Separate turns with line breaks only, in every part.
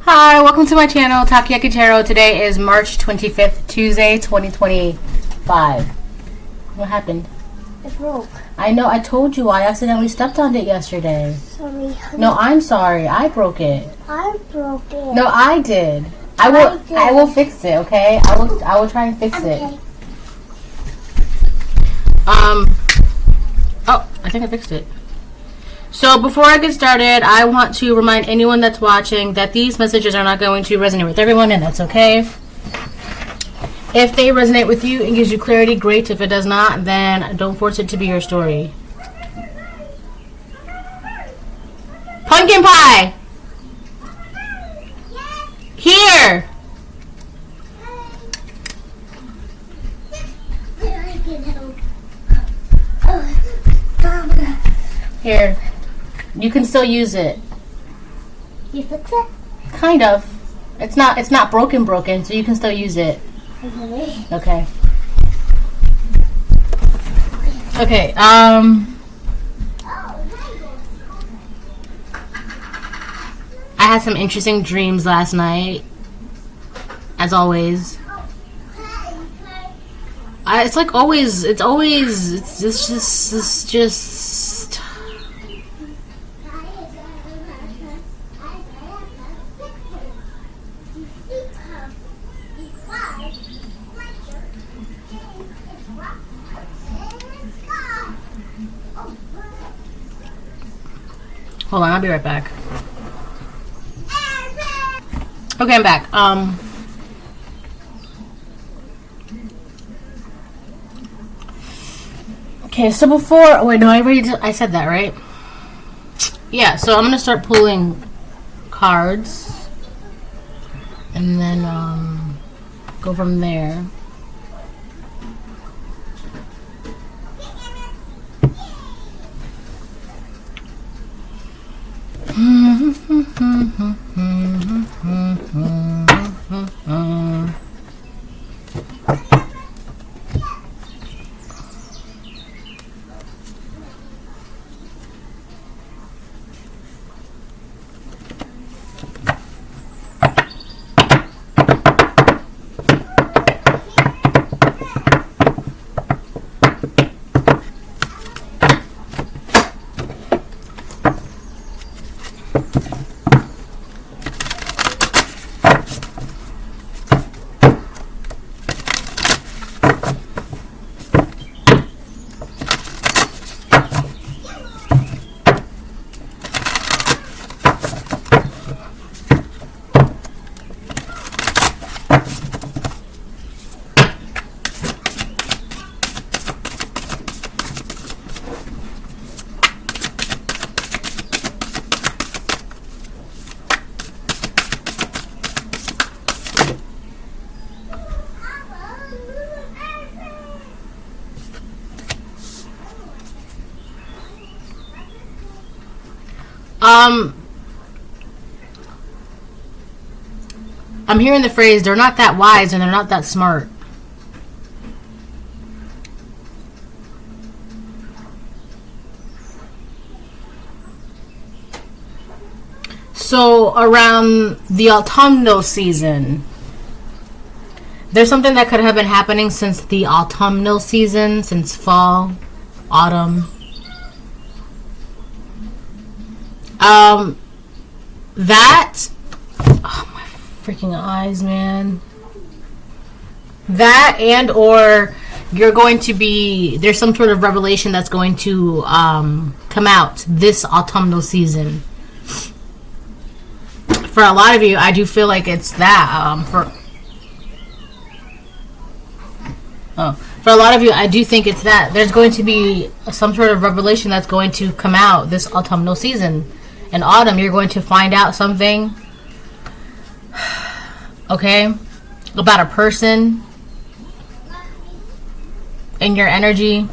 Hi, welcome to my channel, Takoyaki Tarot. Today is March 25th, Tuesday, 2025. What happened?
It broke.
I know, I told you I accidentally stepped on it yesterday.
Sorry, honey.
No, I'm sorry. I broke it.
I broke it.
No, I did. I will fix it, okay? I will try and fix it. Oh, I think I fixed it. So before I get started, I want to remind anyone that's watching that these messages are not going to resonate with everyone, and that's okay. If they resonate with you and gives you clarity, great. If it does not, then don't force it to be your story. Pumpkin pie! Here! Here. You can still use it.
You fix it?
Kind of. It's not broken, so you can still use it. Okay. Okay, I had some interesting dreams last night. As always. It's just hold on, I'll be right back. Okay, I'm back. Okay, so before, wait, no, I said that, right? Yeah, so I'm gonna start pulling cards and then go from there. I'm hearing the phrase, they're not that wise and they're not that smart. So around the autumnal season, there's something that could have been happening since the autumnal season, since fall, autumn. That, oh my freaking eyes, man. That and or you're going to be, there's some sort of revelation that's going to come out this autumnal season. For a lot of you, I do feel like it's that. For a lot of you, I do think it's that. There's going to be some sort of revelation that's going to come out this autumnal season. In autumn, you're going to find out something, okay, about a person in your energy,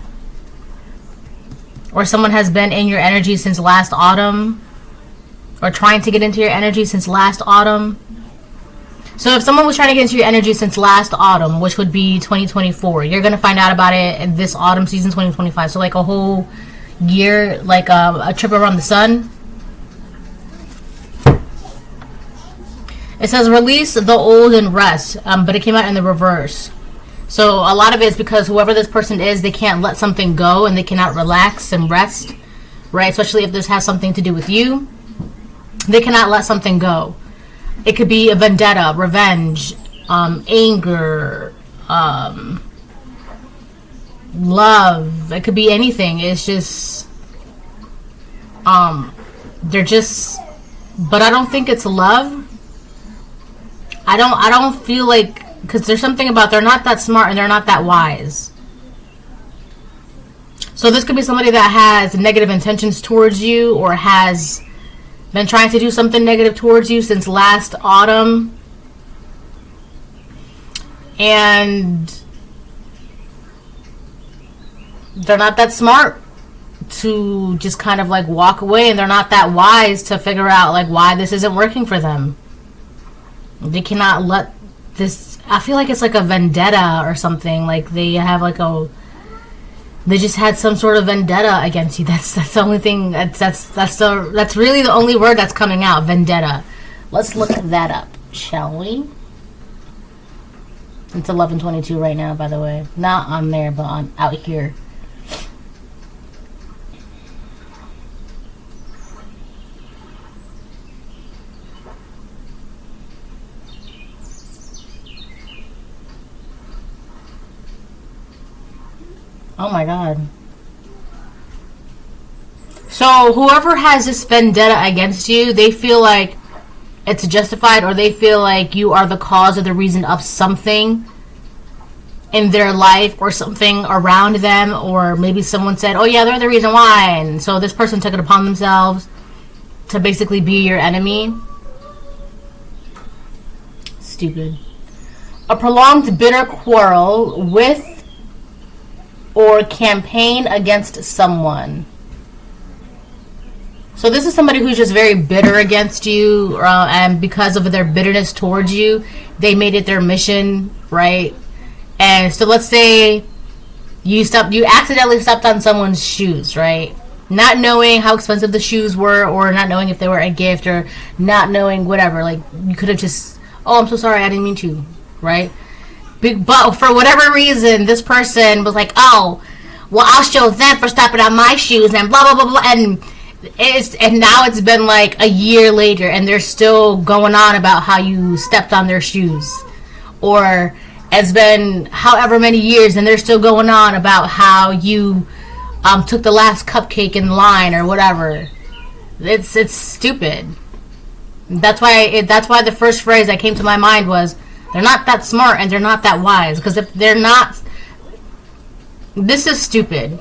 or someone has been in your energy since last autumn, or trying to get into your energy since last autumn. So if someone was trying to get into your energy since last autumn, which would be 2024, you're going to find out about it in this autumn season 2025. So like a whole year, like a trip around the sun. It says release the old and rest, but it came out in the reverse. So a lot of it is because whoever this person is, they can't let something go and they cannot relax and rest, right? Especially if this has something to do with you. They cannot let something go. It could be a vendetta, revenge, anger, love. It could be anything. It's just, they're just, but I don't think it's love. I don't feel like, because there's something about they're not that smart and they're not that wise. So this could be somebody that has negative intentions towards you or has been trying to do something negative towards you since last autumn. And they're not that smart to just kind of like walk away, and they're not that wise to figure out like why this isn't working for them. They cannot let this, I feel like it's like a vendetta or something. Like they have like they just had some sort of vendetta against you. That's the only thing. That's really the only word that's coming out. Vendetta. Let's look that up, shall we? It's 11:22 right now, by the way. Not on there, but on out here. Oh my god. So whoever has this vendetta against you, they feel like it's justified, or they feel like you are the cause or the reason of something in their life or something around them, or maybe someone said, oh yeah, they're the reason why, and so this person took it upon themselves to basically be your enemy. Stupid. A prolonged bitter quarrel with or campaign against someone. So this is somebody who's just very bitter against you, and because of their bitterness towards you, they made it their mission, right? And so let's say you accidentally stepped on someone's shoes, right? Not knowing how expensive the shoes were, or not knowing if they were a gift, or not knowing whatever. Like you could have just, oh, I'm so sorry, I didn't mean to, right? But for whatever reason, this person was like, oh, well, I'll show them for stepping on my shoes and blah, blah, blah, blah. And now it's been like a year later and they're still going on about how you stepped on their shoes. Or it's been however many years and they're still going on about how you took the last cupcake in line or whatever. It's stupid. That's why the first phrase that came to my mind was, they're not that smart and they're not that wise. Because if they're not, this is stupid.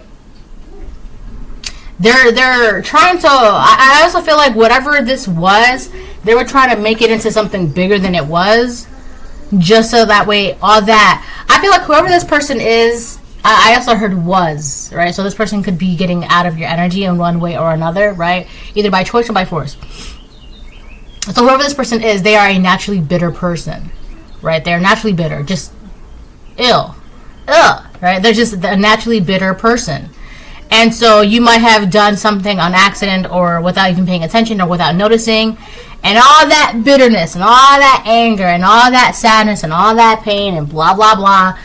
They're trying to, I also feel like whatever this was, they were trying to make it into something bigger than it was. Just so that way, all that. I feel like whoever this person is, I also heard was, right? So this person could be getting out of your energy in one way or another, right? Either by choice or by force. So whoever this person is, they are a naturally bitter person. Right, they're naturally bitter, just ill, right? They're just a naturally bitter person, and so you might have done something on accident or without even paying attention or without noticing, and all that bitterness and all that anger and all that sadness and all that pain and blah blah blah,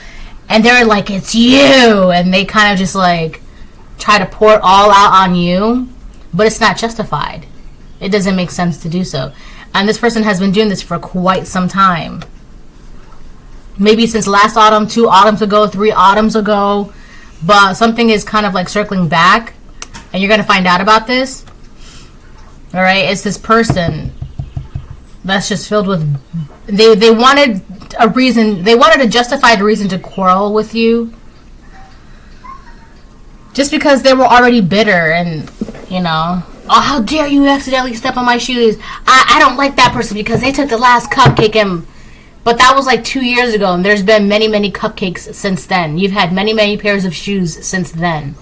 and they're like, it's you, and they kind of just like try to pour it all out on you, but it's not justified. It doesn't make sense to do so, and this person has been doing this for quite some time. Maybe since last autumn, 2 autumns ago, 3 autumns ago, but something is kind of like circling back, and you're going to find out about this. All right, it's this person that's just filled with, they wanted a reason, they wanted a justified reason to quarrel with you, just because they were already bitter and, you know, oh, how dare you accidentally step on my shoes. I don't like that person because they took the last cupcake and... But that was like 2 years ago, and there's been many, many cupcakes since then. You've had many, many pairs of shoes since then.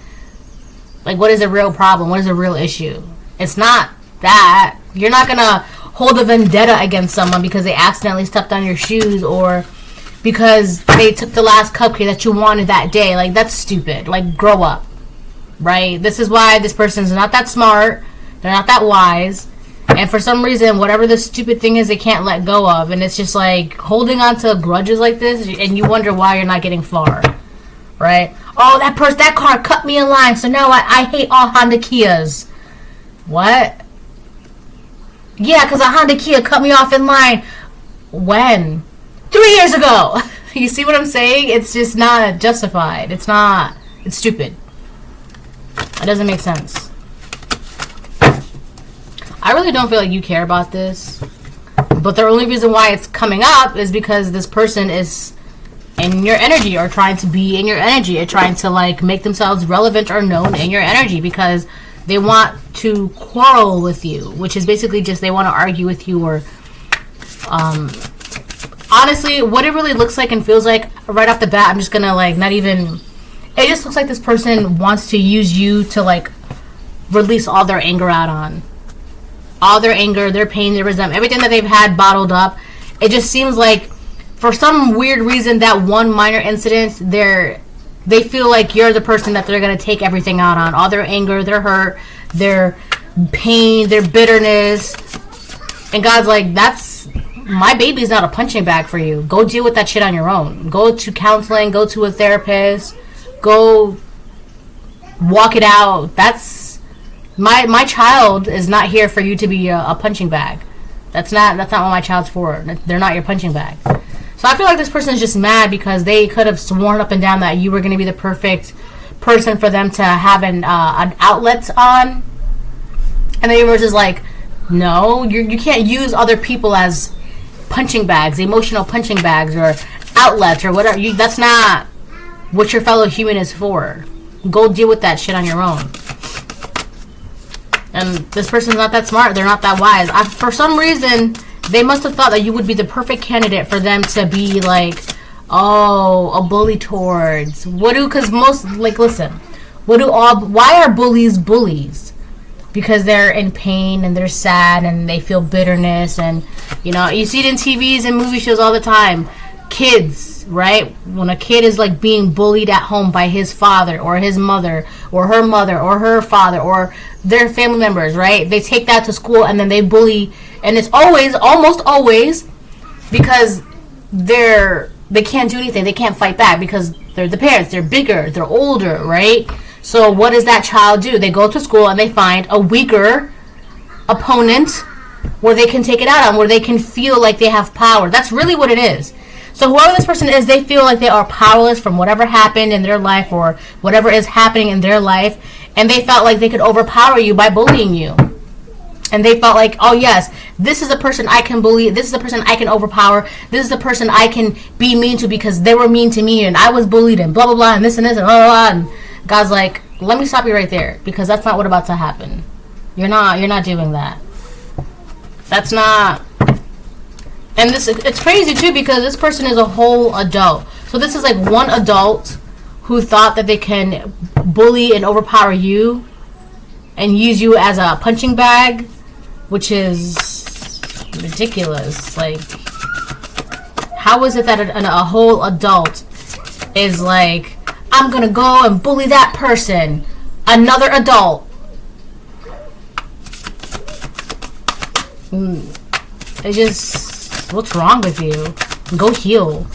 Like, what is a real problem? What is a real issue? It's not that. You're not going to hold a vendetta against someone because they accidentally stepped on your shoes or because they took the last cupcake that you wanted that day. Like, that's stupid. Like, grow up. Right? This is why this person's not that smart. They're not that wise. And for some reason, whatever this stupid thing is, they can't let go of. And it's just like holding on to grudges like this, and you wonder why you're not getting far. Right? Oh, that car cut me in line, so now I hate all Honda Kias. What? Yeah, because a Honda Kia cut me off in line. When? 3 years ago! You see what I'm saying? It's just not justified. It's stupid. It doesn't make sense. I really don't feel like you care about this. But the only reason why it's coming up is because this person is in your energy, or trying to be in your energy, or trying to like make themselves relevant or known in your energy, because they want to quarrel with you, which is basically just they want to argue with you, or honestly, what it really looks like and feels like right off the bat, I'm just gonna like not even, it just looks like this person wants to use you to like release all their anger out on. All their anger, their pain, their resentment, everything that they've had bottled up. It just seems like for some weird reason, that one minor incident, they feel like you're the person that they're going to take everything out on. All their anger, their hurt, their pain, their bitterness. And God's like, my baby's not a punching bag for you. Go deal with that shit on your own. Go to counseling, go to a therapist, go walk it out. My child is not here for you to be a punching bag. That's not what my child's for. They're not your punching bag. So I feel like this person is just mad because they could have sworn up and down that you were going to be the perfect person for them to have an outlet on. And then you were just like, no, you can't use other people as punching bags, emotional punching bags, or outlets, or whatever. That's not what your fellow human is for. Go deal with that shit on your own. And this person's not that smart. They're not that wise. For some reason, they must have thought that you would be the perfect candidate for them to be like, oh, a bully towards. Listen, why are bullies bullies? Because they're in pain and they're sad and they feel bitterness, and you see it in TVs and movie shows all the time. Kids, right? When a kid is like being bullied at home by his father or his mother or her father or their family members, right? They take that to school and then they bully, and it's almost always because they can't do anything. They can't fight back because they're the parents. They're bigger. They're older, right? So what does that child do? They go to school and they find a weaker opponent where they can take it out on, where they can feel like they have power. That's really what it is. So whoever this person is, they feel like they are powerless from whatever happened in their life or whatever is happening in their life. And they felt like they could overpower you by bullying you. And they felt like, oh yes, this is the person I can bully. This is the person I can overpower. This is the person I can be mean to because they were mean to me and I was bullied and blah, blah, blah, and this and this and blah, blah, blah. And God's like, let me stop you right there, because that's not what's about to happen. You're not doing that. That's not. And it's crazy too, because this person is a whole adult. So this is like one adult who thought that they can bully and overpower you and use you as a punching bag, which is ridiculous. Like, how is it that a whole adult is like, I'm gonna go and bully that person, another adult? It just, what's wrong with you? Go heal.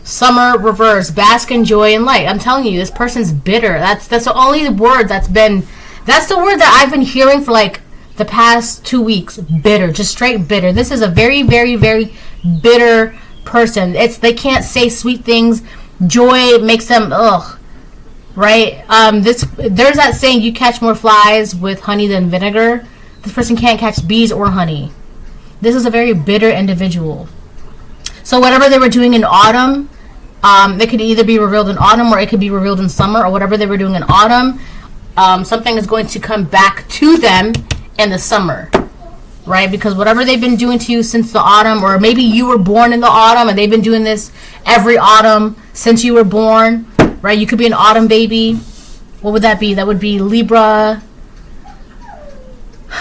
Summer reverse, bask in joy and light. I'm telling you, this person's bitter. That's the only word that's the word that I've been hearing for like the past 2 weeks. Bitter, just straight bitter. This is a very, very, very bitter person. They can't say sweet things. Joy makes them right? There's that saying, you catch more flies with honey than vinegar. This person can't catch bees or honey. This is a very bitter individual. So whatever they were doing in autumn, it could either be revealed in autumn or it could be revealed in summer, or whatever they were doing in autumn, something is going to come back to them in the summer, right? Because whatever they've been doing to you since the autumn, or maybe you were born in the autumn and they've been doing this every autumn since you were born, right? You could be an autumn baby. What would that be? That would be Libra,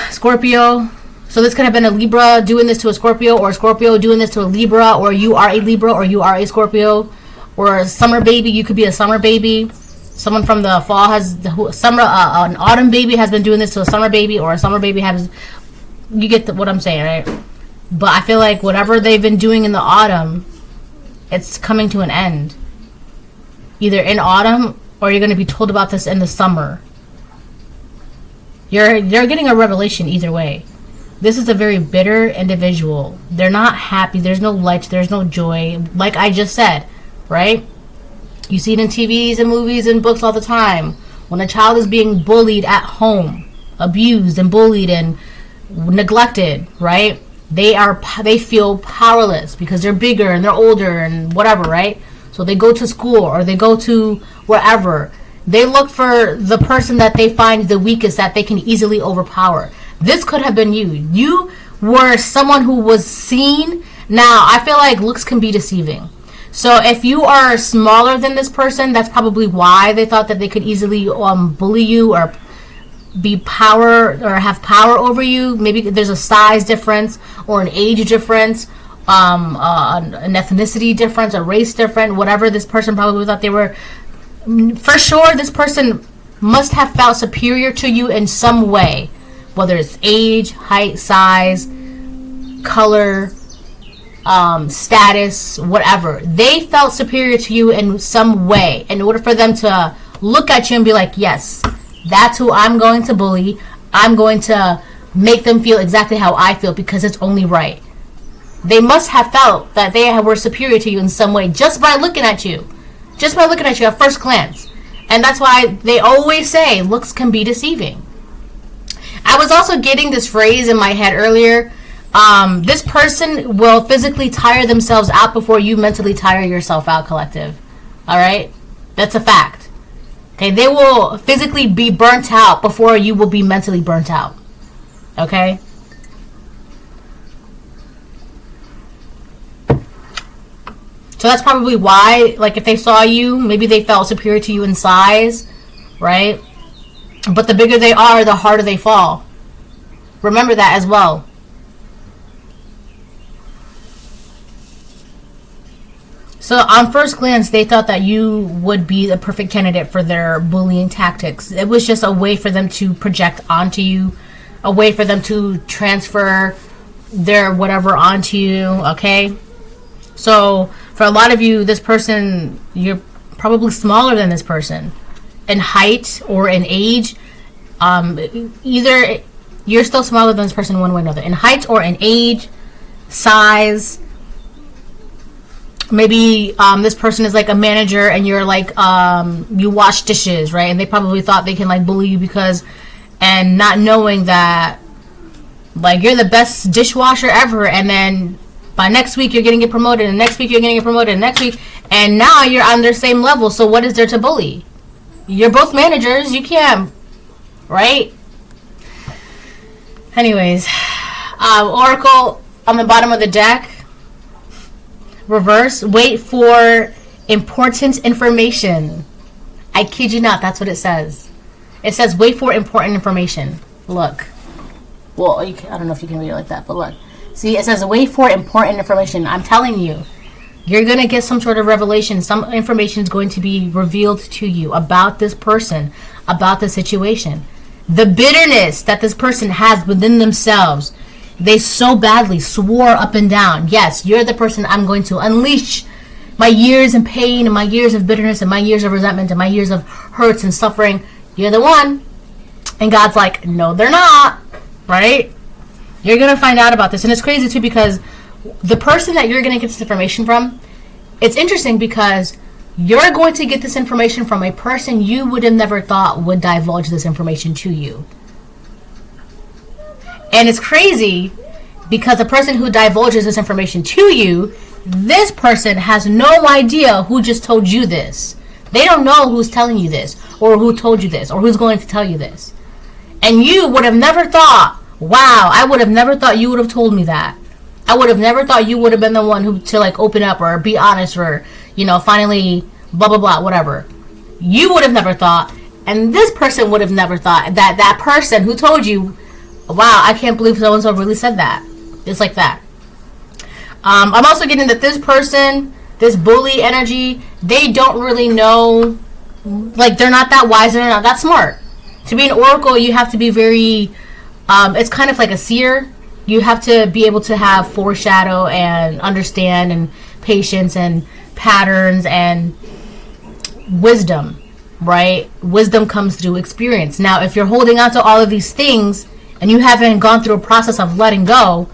Scorpio. So this could have been a Libra doing this to a Scorpio, or a Scorpio doing this to a Libra, or you are a Libra, or you are a Scorpio, or a summer baby. You could be a summer baby. Someone from the fall an autumn baby has been doing this to a summer baby, or a summer baby has you get what I'm saying, right? But I feel like whatever they've been doing in the autumn, it's coming to an end. Either in autumn, or you're going to be told about this in the summer. You're getting a revelation either way. This is a very bitter individual. They're not happy. There's no light. There's no joy. Like I just said, right? You see it in TVs and movies and books all the time. When a child is being bullied at home, abused and bullied and neglected, right? They feel powerless because they're bigger and they're older and whatever, right? So they go to school or they go to wherever. They look for the person that they find the weakest that they can easily overpower. This could have been you. You were someone who was seen. Now, I feel like looks can be deceiving. So if you are smaller than this person, that's probably why they thought that they could easily bully you or be power or have power over you. Maybe there's a size difference or an age difference, an ethnicity difference, a race difference, whatever. This person probably thought they were. For sure, this person must have felt superior to you in some way, whether it's age, height, size, color, status, whatever. They felt superior to you in some way in order for them to look at you and be like, yes, that's who I'm going to bully. I'm going to make them feel exactly how I feel because it's only right. They must have felt that they were superior to you in some way just by looking at you. Just by looking at you at first glance. And that's why they always say looks can be deceiving. I was also getting this phrase in my head earlier. This person will physically tire themselves out before you mentally tire yourself out, collective. Alright? That's a fact. Okay, they will physically be burnt out before you will be mentally burnt out. Okay? So that's probably why, like, if they saw you, maybe they felt superior to you in size, right? But the bigger they are, the harder they fall. Remember that as well. So on first glance, they thought that you would be the perfect candidate for their bullying tactics. It was just a way for them to project onto you, a way for them to transfer their whatever onto you, okay? So for a lot of you, this person, you're probably smaller than this person in height or in age. Either you're still smaller than this person one way or another. In height or in age, size. Maybe this person is like a manager and you're like, you wash dishes, right? And they probably thought they can like bully you because, and not knowing that like you're the best dishwasher ever, and then by next week you're going to get promoted, and next week you're going to get promoted, and next week, and now you're on their same level. So what is there to bully? You're both managers. You can't, right? Anyways, Oracle on the bottom of the deck, reverse. Wait for important information. I kid you not. That's what it says. It says wait for important information. Look. Well, I don't know if you can read it like that, but look. See, it says wait for important information. I'm telling you, you're going to get some sort of revelation. Some information is going to be revealed to you about this person, about the situation. The bitterness that this person has within themselves. They so badly swore up and down, yes, you're the person I'm going to unleash my years of pain and my years of bitterness and my years of resentment and my years of hurts and suffering. You're the one. And God's like, no, they're not. Right? You're going to find out about this. And it's crazy, too, because the person that you're going to get this information from, it's interesting because you're going to get this information from a person you would have never thought would divulge this information to you. And it's crazy because the person who divulges this information to you, this person has no idea who just told you this. They don't know who's telling you this, or who told you this, or who's going to tell you this. And you would have never thought, wow, I would have never thought you would have told me that. I would have never thought you would have been the one who to like open up or be honest or, you know, finally blah, blah, blah, whatever. You would have never thought, and this person would have never thought that that person who told you, wow, I can't believe so-and-so really said that. It's like that. I'm also getting that this person, this bully energy, they don't really know, like they're not that wise, they're not that smart. To be an oracle, you have to be very, it's kind of like a seer. You have to be able to have foreshadow and understand and patience and patterns and wisdom, right? Wisdom comes through experience. Now, if you're holding on to all of these things and you haven't gone through a process of letting go,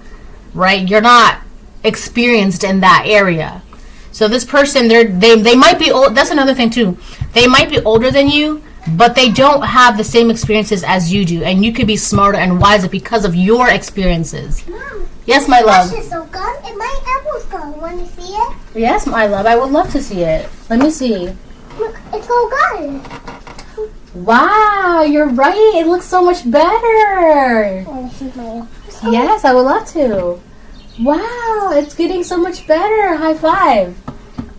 right? You're not experienced in that area. So this person, they might be old. That's another thing too. They might be older than you, but they don't have the same experiences as you do, and you could be smarter and wiser because of your experiences.
Mom,
yes, my love.
this is so good, and my apple's gone. Want to see it?
Yes, my love. I would love to see it. Let me see.
Look, it's so good.
Wow, you're right. It looks so much better.
Want to see my apple?
Yes, I would love to. Wow, it's getting so much better. High five.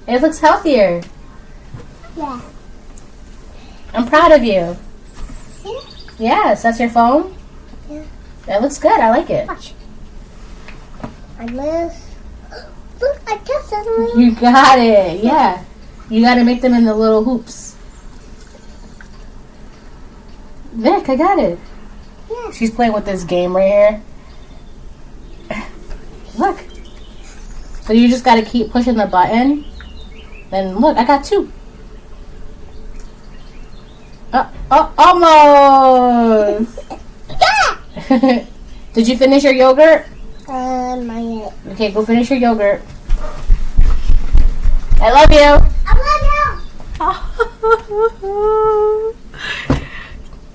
It looks healthier.
Yeah.
I'm proud of you.
See?
Yes, that's your phone?
Yeah.
That looks good. I like it.
Watch. And this. Look, I just said
You got it. Yeah. You got to make them in the little hoops. Vic, I got it.
Yeah.
She's playing with this game right here. Look. So you just got to keep pushing the button. Then look, I got 2. Almost.
Yeah.
Did you finish your yogurt?
Not yet.
Okay, go finish your yogurt. I love you.
I love you.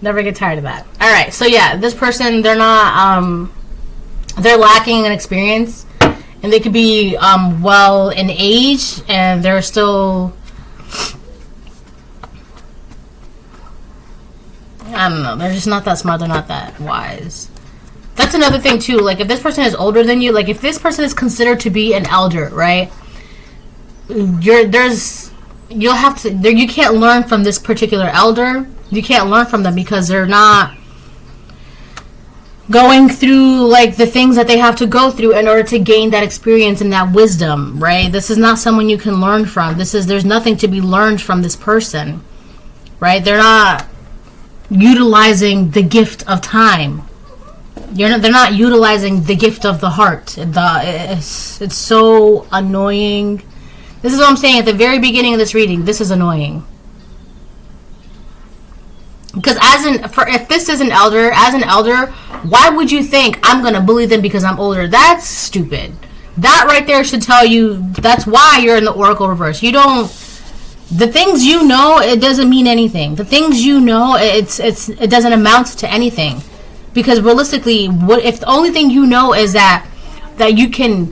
Never get tired of that. All right, so yeah, this person, they're not, they're lacking in experience, and they could be well in age, and they're still, I don't know, they're just not that smart, they're not that wise. That's another thing too, like if this person is older than you, like if this person is considered to be an elder, right, you can't learn from this particular elder. You can't learn from them because they're not going through like the things that they have to go through in order to gain that experience and that wisdom, right? This is not someone you can learn from. There's nothing to be learned from this person, right? They're not utilizing the gift of time. They're not utilizing the gift of the heart. It's so annoying. This is what I'm saying at the very beginning of this reading. This is annoying. Because if this is an elder, as an elder, why would you think I'm going to bully them because I'm older? That's stupid. That right there should tell you that's why you're in the Oracle reverse. The things you know, it doesn't mean anything. The things you know, it doesn't amount to anything. Because realistically, what if the only thing you know is that you can,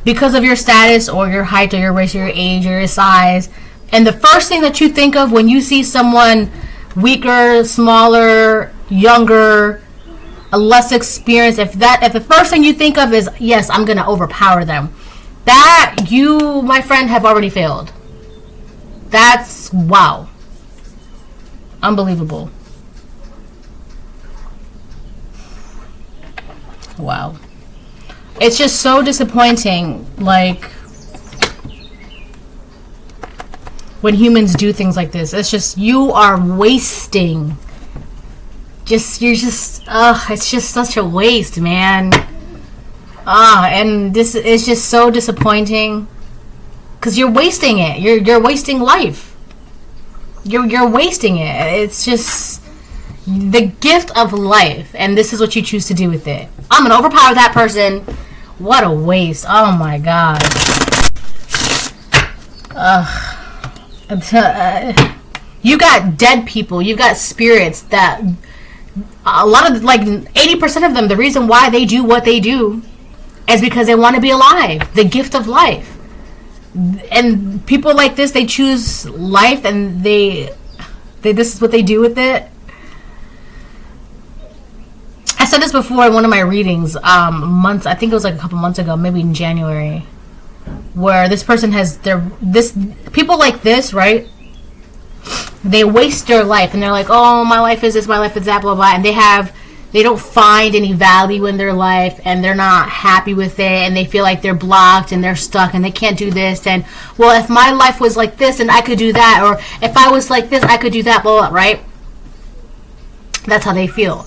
because of your status or your height or your race or your age or your size, and the first thing that you think of when you see someone weaker, smaller, younger, less experienced, if the first thing you think of is, yes, I'm going to overpower them, that you, my friend, have already failed. That's, wow. Unbelievable. Wow. It's just so disappointing, like, when humans do things like this. It's just, you are wasting. It's just such a waste, man. And this is just so disappointing. Because you're wasting it. You're wasting life. You're wasting it. It's just the gift of life. And this is what you choose to do with it. I'm going to overpower that person. What a waste. Oh my God. You got dead people. You got spirits that a lot of, like 80% of them, the reason why they do what they do is because they want to be alive. The gift of life. And people like this, they choose life and this is what they do with it. I said this before in one of my readings, I think it was like a couple months ago, maybe in January, where this person has people like this, right? They waste their life and they're like, oh, my life is this, my life is that, blah, blah, and they don't find any value in their life and they're not happy with it and they feel like they're blocked and they're stuck and they can't do this, and well, if my life was like this and I could do that, or if I was like this I could do that, blah, blah, right? That's how they feel.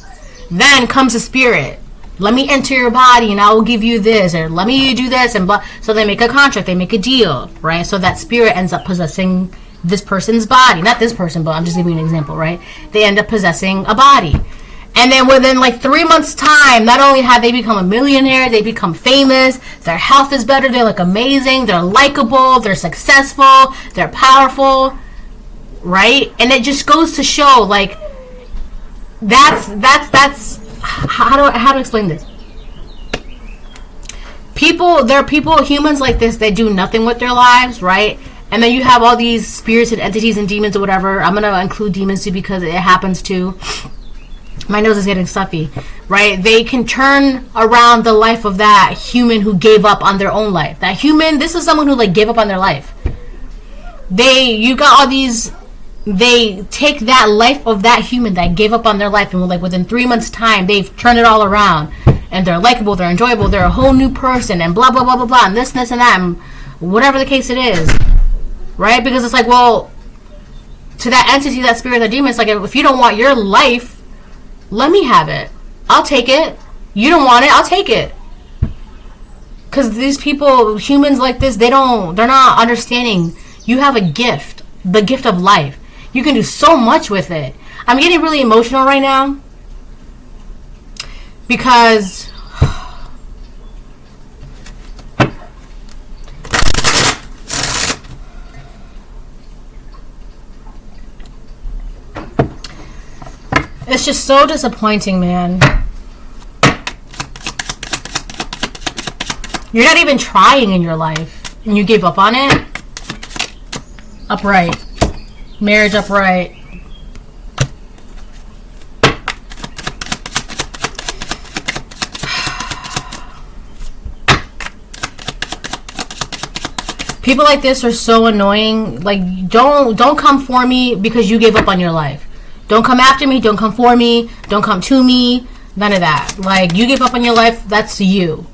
Then comes a spirit let me enter your body and I will give you this, or let me do this, and blah. So they make a contract, they make a deal, right? So that spirit ends up possessing this person's body. Not this person, but I'm just giving you an example, right? They end up possessing a body. And then within like 3 months time, not only have they become a millionaire, they become famous, their health is better, they look amazing, they're likable, they're successful, they're powerful, right? And it just goes to show, like, that's how to explain this. There are people, humans like this, that do nothing with their lives, right? And then you have all these spirits and entities and demons or whatever. I'm gonna include demons too because it happens too. My nose is getting stuffy, right? They can turn around the life of that human who gave up on their own life. That human, this is someone who like gave up on their life. You got all these, they take that life of that human that gave up on their life, and like within 3 months time, they've turned it all around. And they're likable, they're enjoyable, they're a whole new person, and blah, blah, blah, blah, blah, and this, and that, and whatever the case it is. Right? Because it's like, well, to that entity, that spirit, that demon, it's like, if you don't want your life, let me have it. I'll take it. You don't want it, I'll take it. Because these people, humans like this, they're not understanding. You have a gift, the gift of life. You can do so much with it. I'm getting really emotional right now because it's just so disappointing, man. You're not even trying in your life, and you gave up on it. Upright. Marriage upright. People like this are so annoying. Like, don't come for me because you gave up on your life. Don't come after me. Don't come for me. Don't come to me. None of that. Like, you gave up on your life. That's you.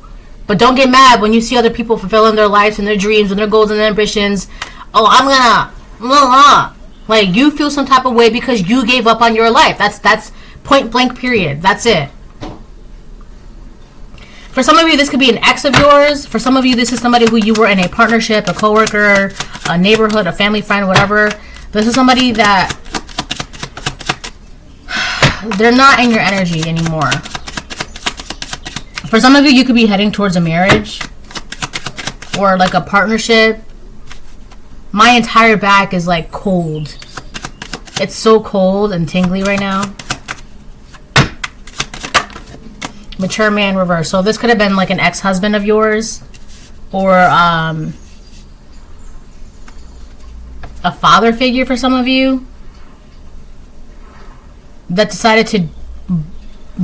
But don't get mad when you see other people fulfilling their lives and their dreams and their goals and their ambitions. Oh, I'm gonna. Like, you feel some type of way because you gave up on your life. That's point blank period. That's it. For some of you, this could be an ex of yours. For some of you, this is somebody who you were in a partnership, a coworker, a neighborhood, a family friend, whatever. This is somebody that they're not in your energy anymore. For some of you, you could be heading towards a marriage or like a partnership. My entire back is like cold. It's so cold and tingly right now. Mature man reverse. So this could have been like an ex-husband of yours, or a father figure for some of you that decided to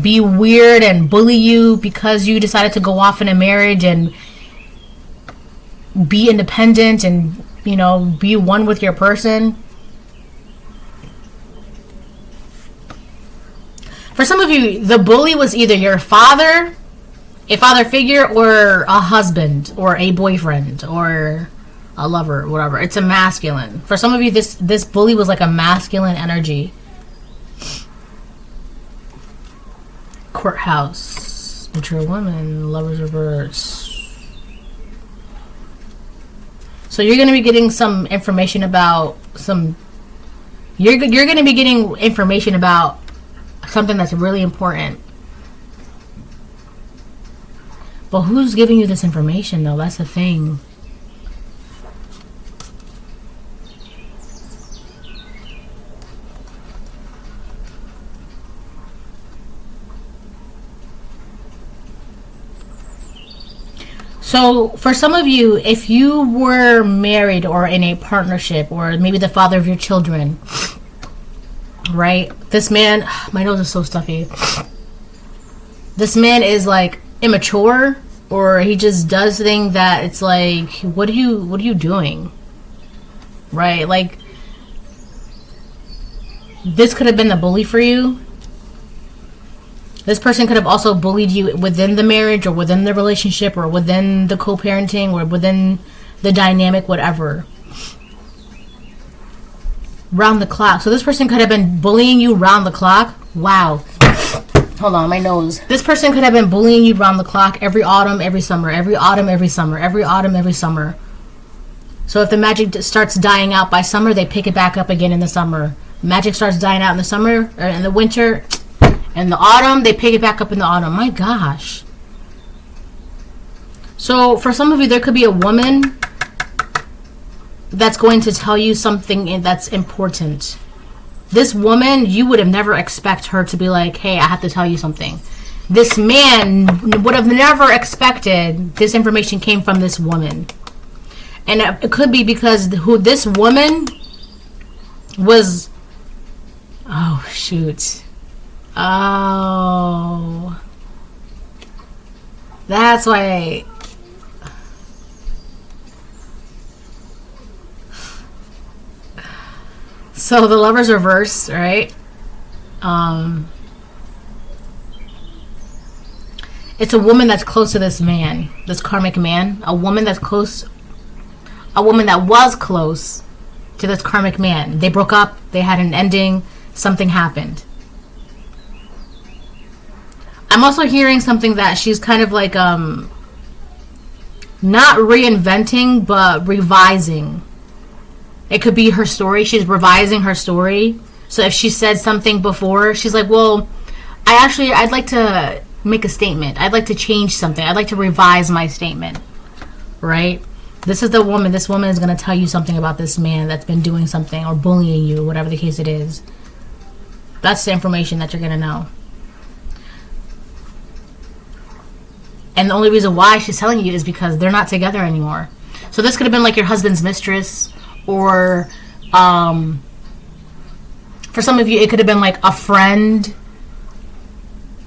be weird and bully you because you decided to go off in a marriage and be independent and, you know, be one with your person. For some of you, the bully was either your father, a father figure, or a husband, or a boyfriend, or a lover, whatever. It's a masculine. For some of you, this bully was like a masculine energy. Courthouse, mature woman, lovers reverse. So you're going to be getting some information about you're going to be getting information about something that's really important. But who's giving you this information, though? That's the thing. So for some of you, if you were married or in a partnership, or maybe the father of your children, right? This man, my nose is so stuffy. This man is like immature, or he just does things that it's like, what are you doing? Right? Like, this could have been the bully for you. This person could have also bullied you within the marriage, or within the relationship, or within the co-parenting, or within the dynamic, whatever. Round the clock. So this person could have been bullying you round the clock. Wow. Hold on, my nose. This person could have been bullying you around the clock every autumn, every summer, every autumn, every summer, every autumn, every summer. So if the magic starts dying out by summer, they pick it back up again in the summer. Magic starts dying out in the summer, or in the winter, in the autumn, they pick it back up in the autumn. My gosh. So for some of you, there could be a woman that's going to tell you something that's important. This woman, you would have never expect her to be like, hey, I have to tell you something. This man would have never expected this information came from this woman. And it could be because this woman was... Oh, shoot. Oh. That's why... So the Lover's reverse, right? It's a woman that's close to this man, this karmic man. A woman that's close, a woman that was close to this karmic man. They broke up, they had an ending, something happened. I'm also hearing something that she's kind of like, not reinventing, but revising. It could be her story. She's revising her story. So if she said something before, she's like, well, I'd like to make a statement. I'd like to change something. I'd like to revise my statement. Right? This is the woman. This woman is going to tell you something about this man that's been doing something or bullying you, whatever the case it is. That's the information that you're going to know. And the only reason why she's telling you is because they're not together anymore. So this could have been like your husband's mistress. Or for some of you, it could have been like a friend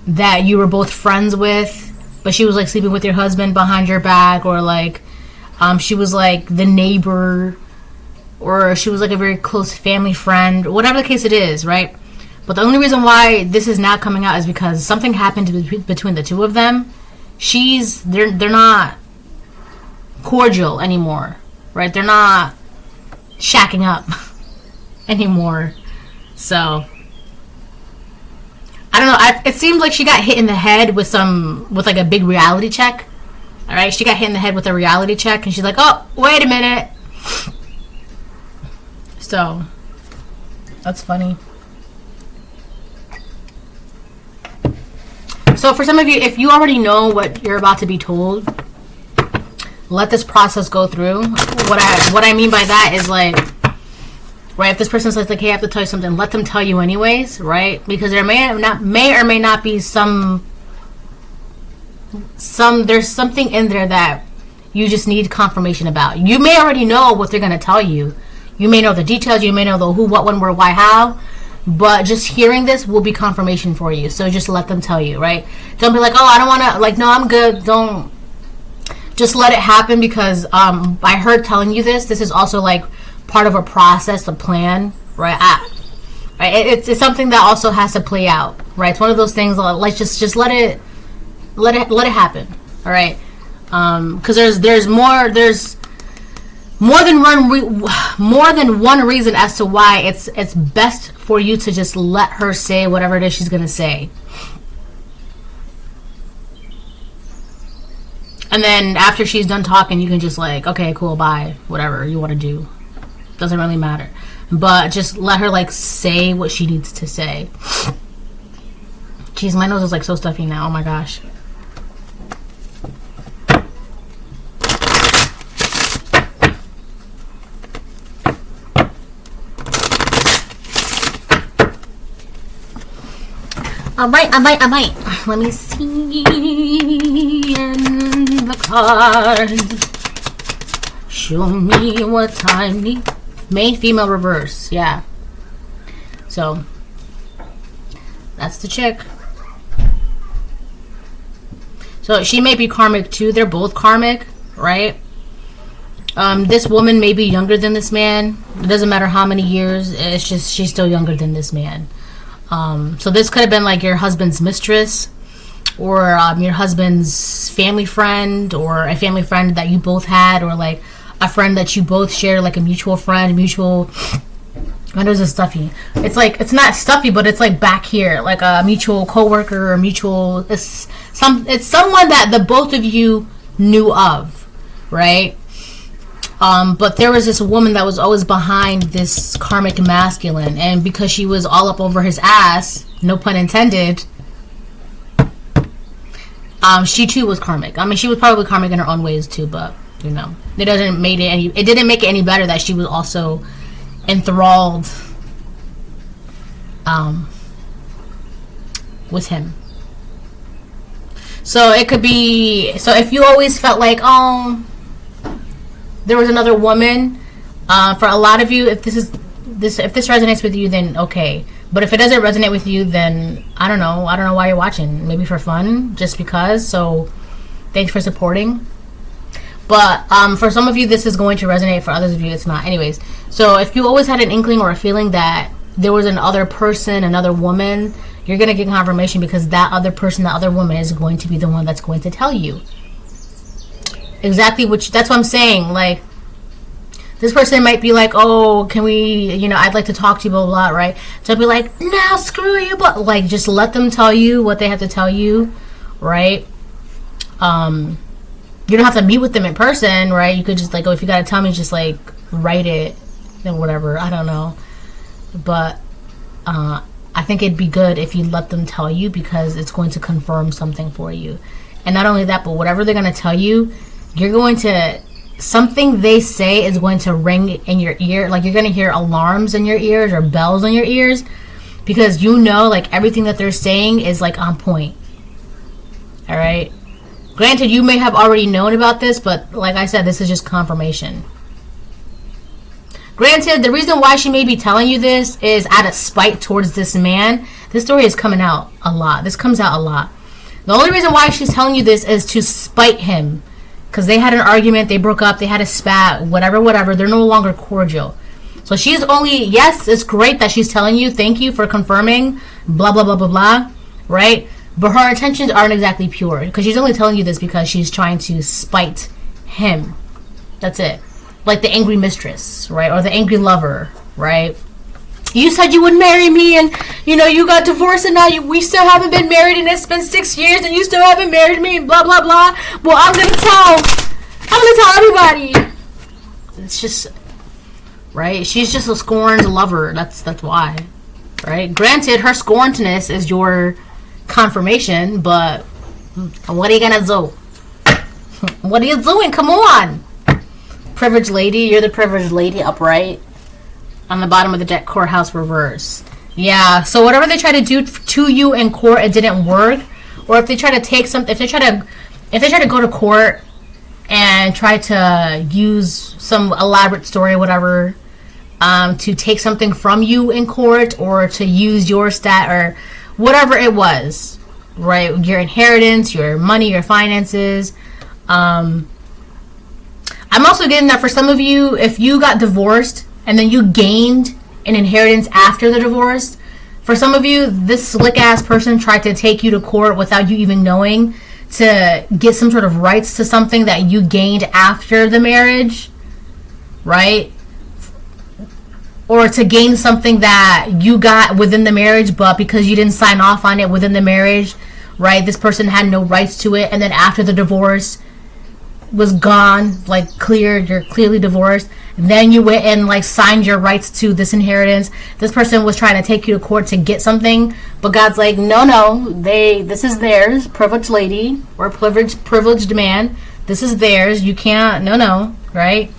that you were both friends with, but she was like sleeping with your husband behind your back, or like she was like the neighbor, or she was like a very close family friend, whatever the case it is, right? But the only reason why this is not coming out is because something happened between the two of them. They're not cordial anymore, right? They're not shacking up anymore. So I don't know, it seems like she got hit in the head with like a big reality check. All right, she got hit in the head with a reality check, and she's like, oh, wait a minute. So that's funny. So for some of you, if you already know what you're about to be told, let this process go through. What I mean by that is like, right, if this person says like, hey, I have to tell you something, let them tell you anyways, right? Because there may or may not be there's something in there that you just need confirmation about. You may already know what they're going to tell you. You may know the details, you may know the who, what, when, where, why, how, but just hearing this will be confirmation for you. So just let them tell you, right? Don't be like, oh, I don't want to, like, no, I'm good. Don't. Just let it happen, because I heard telling you this is also like part of a process, a plan, right? Right? It's something that also has to play out, right? It's one of those things. Like just let it happen, all right? Because there's more than one reason as to why it's best for you to just let her say whatever it is she's gonna say. And then after she's done talking, you can just like, okay, cool, bye, whatever you want to do. Doesn't really matter. But just let her like say what she needs to say. Jeez, my nose is like so stuffy now. Oh my gosh. I might. Let me see in the cards. Show me what time need. May female reverse, yeah. So that's the chick. So she may be karmic too. They're both karmic, right? This woman may be younger than this man. It doesn't matter how many years. It's just she's still younger than this man. So this could have been like your husband's mistress, or your husband's family friend, or a family friend that you both had, or like a friend that you both share, like a mutual friend, mutual When there's a stuffy, it's like, it's not stuffy, but it's like back here, like a mutual coworker or mutual. It's someone that the both of you knew of, right? But there was this woman that was always behind this karmic masculine, and because she was all up over his ass, no pun intended, she too was karmic. I mean, she was probably karmic in her own ways too, but you know, it didn't make it any better that she was also enthralled with him. So it could be, so if you always felt like, oh, there was another woman, for a lot of you, if this resonates with you, then okay. But if it doesn't resonate with you, then I don't know why you're watching. Maybe for fun, just because. So thanks for supporting. But for some of you, this is going to resonate. For others of you, it's not. Anyways, so if you always had an inkling or a feeling that there was another person, another woman, you're going to get confirmation, because that other person, that other woman is going to be the one that's going to tell you exactly that's what I'm saying. Like, this person might be like, oh, can we, I'd like to talk to you, blah, blah, blah, right? So I'd be like, no, screw you, but like, just let them tell you what they have to tell you, right? You don't have to meet with them in person, right? You could just like, oh, if you gotta tell me, just like write it and whatever. I don't know, but I think it'd be good if you let them tell you, because it's going to confirm something for you. And not only that, but whatever they're gonna tell you, you're going to, something they say is going to ring in your ear. Like, you're gonna hear alarms in your ears or bells in your ears, because like everything that they're saying is like on point. All right. Granted, you may have already known about this, but like I said, this is just confirmation. Granted, the reason why she may be telling you this is out of spite towards this man. This story is coming out a lot. This comes out a lot. The only reason why she's telling you this is to spite him, because they had an argument, they broke up, they had a spat, whatever. They're no longer cordial. So she's only, yes, it's great that she's telling you, thank you for confirming, blah, blah, blah, blah, blah, right? But her intentions aren't exactly pure, because she's only telling you this because she's trying to spite him. That's it. Like the angry mistress, right? Or the angry lover, right? You said you would marry me, and you got divorced, and now we still haven't been married, and it's been 6 years, and you still haven't married me, and blah, blah, blah. Well, I'm gonna tell everybody. It's just, right? She's just a scorned lover. That's why, right? Granted, her scornedness is your confirmation, but what are you gonna do? What are you doing? Come on, privileged lady. You're the privileged lady, upright on the bottom of the deck, courthouse reverse. Yeah, so whatever they try to do to you in court, it didn't work. Or if they try to take something, if they try to go to court and try to use some elaborate story or whatever, to take something from you in court, or to use your stat or whatever it was, right? Your inheritance, your money, your finances. I'm also getting that for some of you, if you got divorced and then you gained an inheritance after the divorce, for some of you, this slick ass person tried to take you to court without you even knowing, to get some sort of rights to something that you gained after the marriage, right? Or to gain something that you got within the marriage, but because you didn't sign off on it within the marriage, right? This person had no rights to it, and then after the divorce was gone, like cleared, you're clearly divorced, and then you went and like signed your rights to this inheritance. This person was trying to take you to court to get something, but God's like, no, this is theirs, privileged lady or privileged man. This is theirs. You can't, no, right?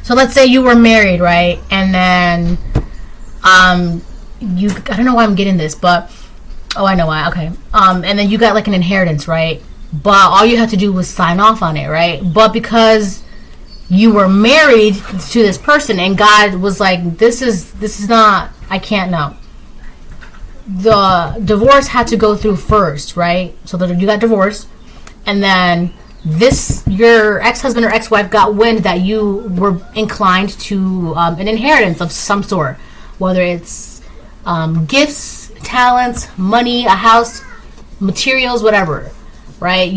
So let's say you were married, right? And then, I don't know why I'm getting this, but, oh, I know why, okay. And then you got like an inheritance, right? But all you have to do was sign off on it, right? But because you were married to this person, and God was like, this is not, I can't know. The divorce had to go through first, right? So that you got divorced, and then your ex-husband or ex-wife got wind that you were inclined to an inheritance of some sort, whether it's gifts, talents, money, a house, materials, whatever, right?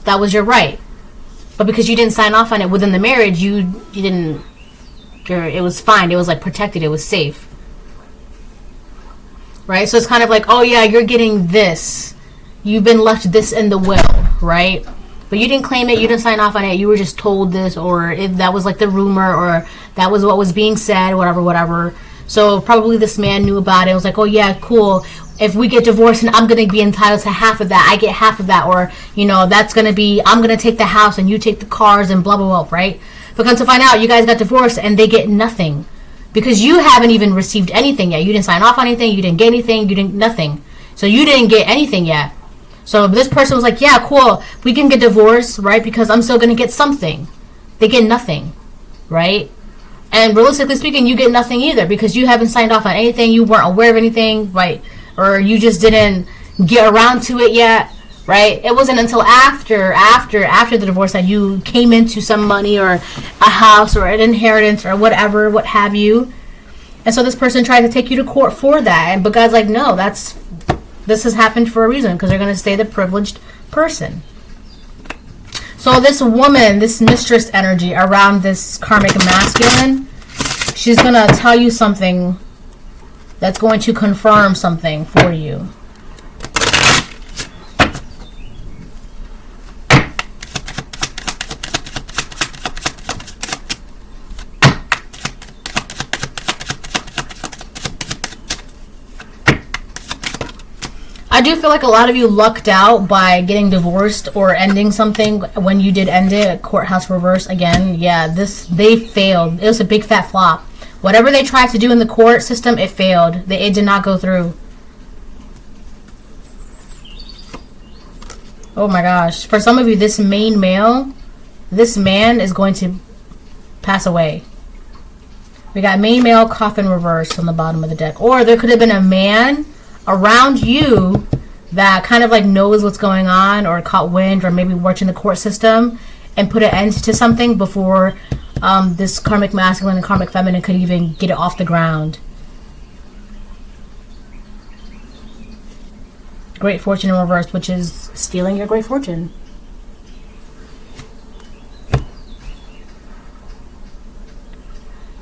That was your right. But because you didn't sign off on it within the marriage, you didn't it was fine. It was like protected. It was safe. Right? So it's kind of like, oh yeah, you're getting this. You've been left this in the will, right? But you didn't claim it. You didn't sign off on it. You were just told this, or if that was like the rumor, or that was what was being said, whatever. So probably this man knew about it. It was like, oh yeah, cool. If we get divorced and I'm going to be entitled to half of that, I get half of that. Or, you know, that's going to be, I'm going to take the house and you take the cars and blah, blah, blah, right? But come to find out, you guys got divorced and they get nothing. Because you haven't even received anything yet. You didn't sign off on anything. You didn't get anything. You didn't, nothing. So you didn't get anything yet. So this person was like, yeah, cool. We can get divorced, right? Because I'm still going to get something. They get nothing, right? And realistically speaking, you get nothing either because you haven't signed off on anything. You weren't aware of anything, right? Or you just didn't get around to it yet, right? It wasn't until after the divorce that you came into some money or a house or an inheritance or whatever, what have you. And so this person tried to take you to court for that. But God's like, no, this has happened for a reason because they're going to stay the privileged person. So this woman, this mistress energy around this karmic masculine, she's going to tell you something that's going to confirm something for you. I do feel like a lot of you lucked out by getting divorced or ending something when you did end it. Courthouse reverse again. Yeah, they failed. It was a big fat flop. Whatever they tried to do in the court system, it failed. It did not go through. Oh my gosh. For some of you, this main male, this man is going to pass away. We got main male coffin reverse on the bottom of the deck. Or there could have been a man around you that kind of like knows what's going on or caught wind or maybe worked in the court system and put an end to something before this karmic masculine and karmic feminine could even get it off the ground. Great fortune in reverse, which is stealing your great fortune.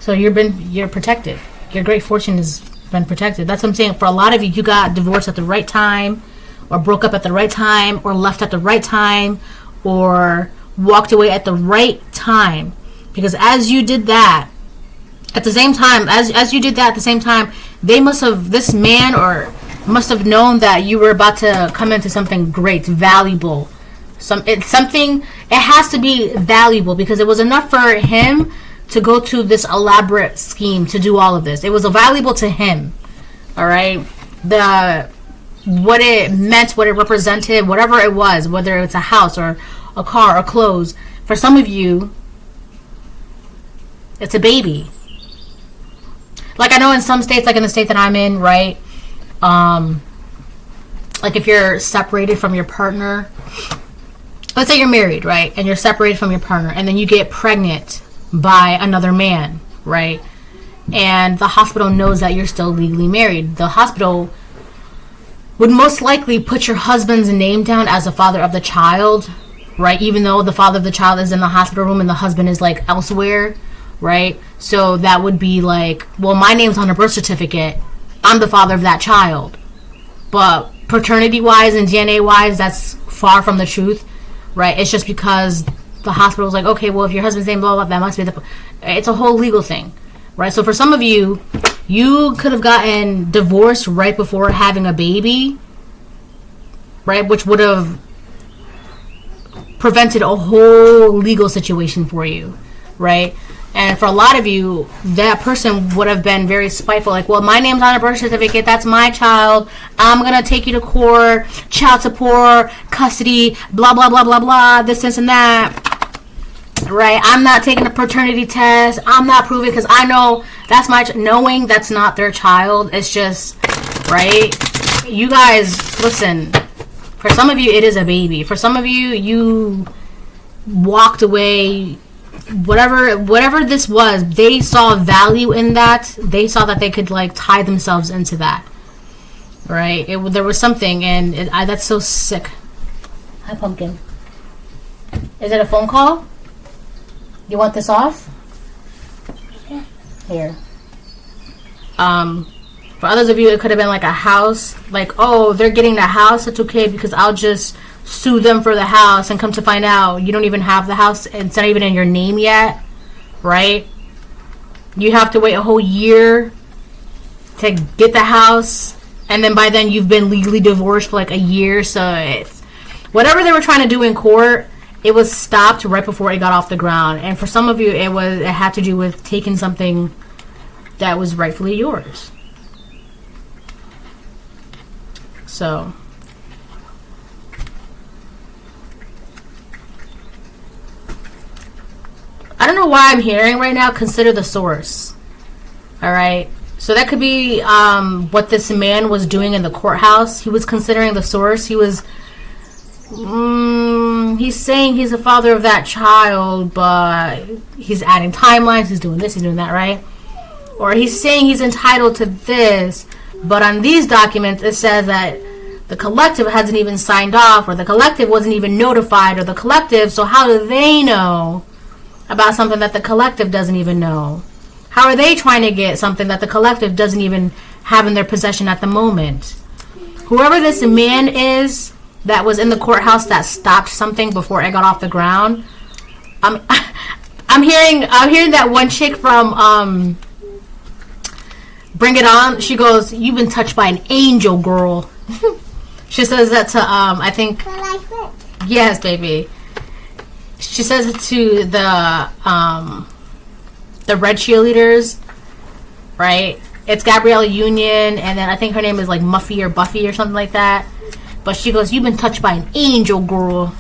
So you're protected. Your great fortune has been protected. That's what I'm saying. For a lot of you, you got divorced at the right time, or broke up at the right time, or left at the right time, or walked away at the right time. Because as you did that, at the same time, as you did that at the same time, they must have, this man or must have known that you were about to come into something great, valuable. It has to be valuable because it was enough for him to go to this elaborate scheme to do all of this. It was valuable to him. All right. What it meant, what it represented, whatever it was, whether it's a house or a car or clothes. For some of you, it's a baby. Like I know in some states, like in the state that I'm in, right? Like if you're separated from your partner, let's say you're married, right? And you're separated from your partner and then you get pregnant by another man, right? And the hospital knows that you're still legally married. The hospital would most likely put your husband's name down as the father of the child, right? Even though the father of the child is in the hospital room and the husband is like elsewhere, right? So that would be like, well, my name's on a birth certificate. I'm the father of that child. But paternity-wise and DNA-wise, that's far from the truth, right? It's just because the hospital's like, okay, well, if your husband's name, blah, blah, that must be the... It's a whole legal thing, right? So for some of you, you could have gotten divorced right before having a baby, right? Which would have prevented a whole legal situation for you, right? And for a lot of you, that person would have been very spiteful. Like, well, my name's on a birth certificate. That's my child. I'm going to take you to court, child support, custody, blah, blah, blah, blah, blah, this and that. Right? I'm not taking a paternity test. I'm not proving because I know that's my knowing that's not their child. It's just, right? You guys, listen. For some of you, it is a baby. For some of you, you walked away. Whatever this was, they saw value in that. They saw that they could like tie themselves into that, right? There was something, and that's so sick. Hi, Pumpkin. Is it a phone call? You want this off?
Yeah.
Here. For others of you, it could have been like a house. Like, oh, they're getting the house. It's okay because I'll just sue them for the house, and come to find out you don't even have the house. It's not even in your name yet, right? You have to wait a whole year to get the house, and then by then you've been legally divorced for like a year. So it's whatever they were trying to do in court, it was stopped right before it got off the ground. And for some of you, it had to do with taking something that was rightfully yours. So I don't know why I'm hearing right now, consider the source. Alright? So that could be what this man was doing in the courthouse. He was considering the source. He was he's saying he's the father of that child, but he's adding timelines, he's doing this, he's doing that, right? Or he's saying he's entitled to this, but on these documents it says that the collective hasn't even signed off, or the collective wasn't even notified, or the collective, so how do they know about something that the collective doesn't even know? How are they trying to get something that the collective doesn't even have in their possession at the moment? Whoever this man is that was in the courthouse that stopped something before it got off the ground, I'm hearing that one chick from Bring It On. She goes, "You've been touched by an angel, girl." She says that to I think. Yes, baby. She says it to the red cheerleaders, right? It's Gabriella Union, and then I think her name is like Muffy or Buffy or something like that. But she goes, "You've been touched by an angel, girl."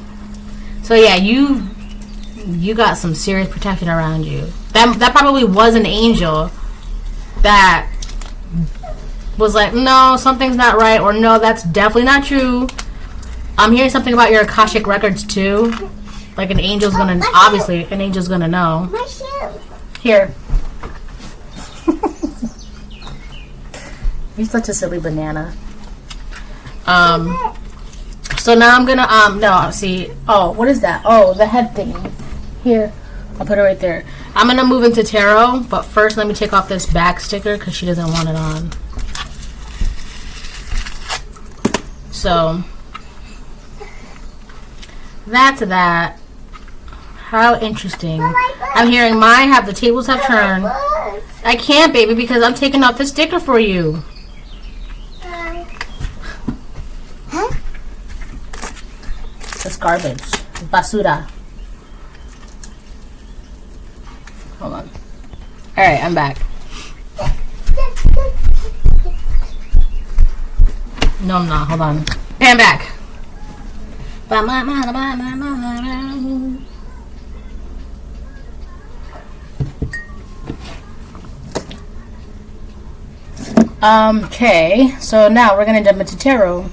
So yeah, you got some serious protection around you. That probably was an angel that was like, no, something's not right, or no, that's definitely not true. I'm hearing something about your Akashic records too. Like an angel's gonna, obviously, an angel's gonna know.
My shoe.
Here. You're such a silly banana. So now I'm gonna, no, see, oh, what is that? Oh, the head thing. Here, I'll put it right there. I'm gonna move into tarot, but first let me take off this back sticker because she doesn't want it on. So, that's that. How interesting. I'm hearing the tables have turned. I can't, baby, because I'm taking off the sticker for you. It's garbage. It's basura. Hold on. Alright, I'm back. No, I'm not. Hold on. Okay, I'm back. Okay, so now we're gonna jump into tarot.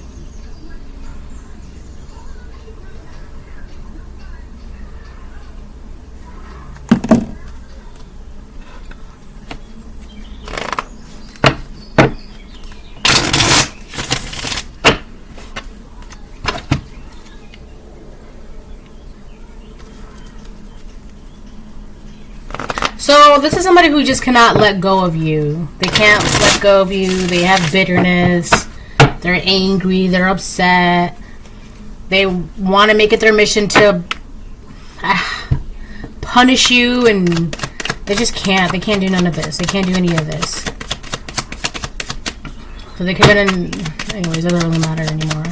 So this is somebody who just cannot let go of you. They can't let go of you. They have bitterness. They're angry. They're upset. They want to make it their mission to punish you, and they just can't. They can't do none of this. They can't do any of this. So they could have been, anyways, it doesn't really matter anymore.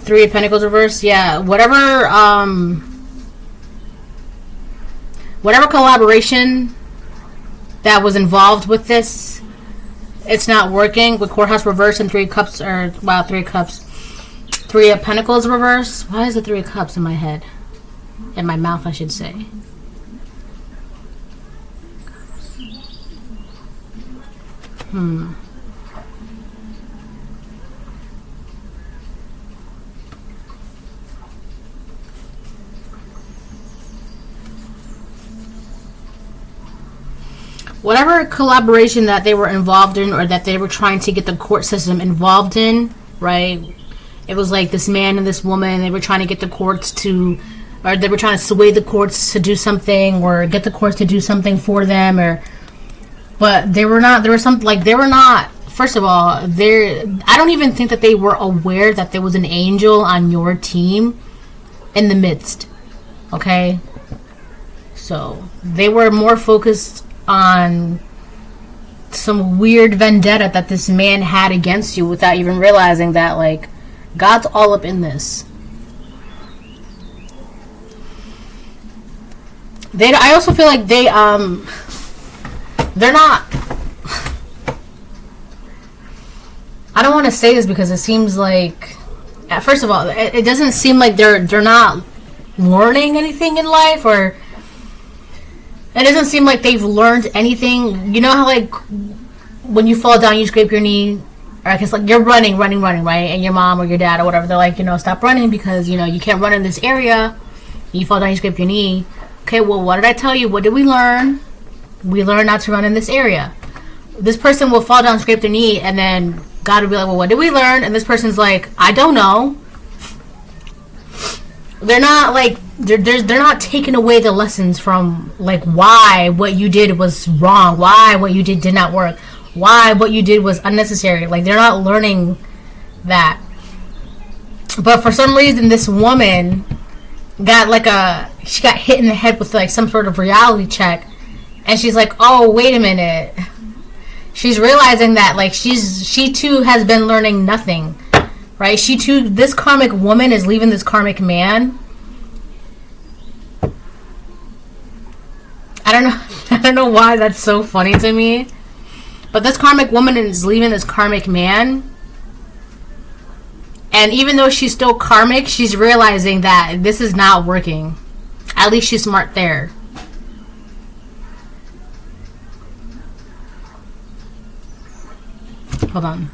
Three of Pentacles reversed. Yeah, whatever collaboration that was involved with this, it's not working. With Courthouse reversed and Three of Cups, or wow, Three of Cups, Three of Pentacles reversed. Why is the Three of Cups in my head? In my mouth, I should say. Whatever collaboration that they were involved in, or that they were trying to get the court system involved in, right? It was like this man and this woman, they were trying to get the courts to or they were trying to sway the courts to do something, or get the courts to do something for them, but they were not. There was something like they were not. First of all, I don't even think that they were aware that there was an angel on your team in the midst. Okay, so they were more focused on some weird vendetta that this man had against you, without even realizing that, like, God's all up in this. I also feel like they're not. I don't want to say this because it seems like, first of all, it doesn't seem like they're not learning anything in life, or it doesn't seem like they've learned anything. You know how, like, when you fall down, you scrape your knee, or I guess, like, you're running, right? And your mom or your dad or whatever, they're like, stop running because, you can't run in this area. You fall down, you scrape your knee. Okay, well, what did I tell you? What did we learn? We learned not to run in this area. This person will fall down, scrape their knee, and then God will be like, well, what did we learn? And this person's like, I don't know. They're not, like, they're not taking away the lessons from, like, why what you did was wrong, why what you did not work, why what you did was unnecessary. Like, they're not learning that. But for some reason, this woman she got hit in the head with, like, some sort of reality check, and she's like, oh, wait a minute. She's realizing that, like, she too has been learning nothing, right? She too, this karmic woman is leaving this karmic man. I don't know why that's so funny to me, but this karmic woman is leaving this karmic man. And even though she's still karmic, she's realizing that this is not working. At least she's smart there. Hold on.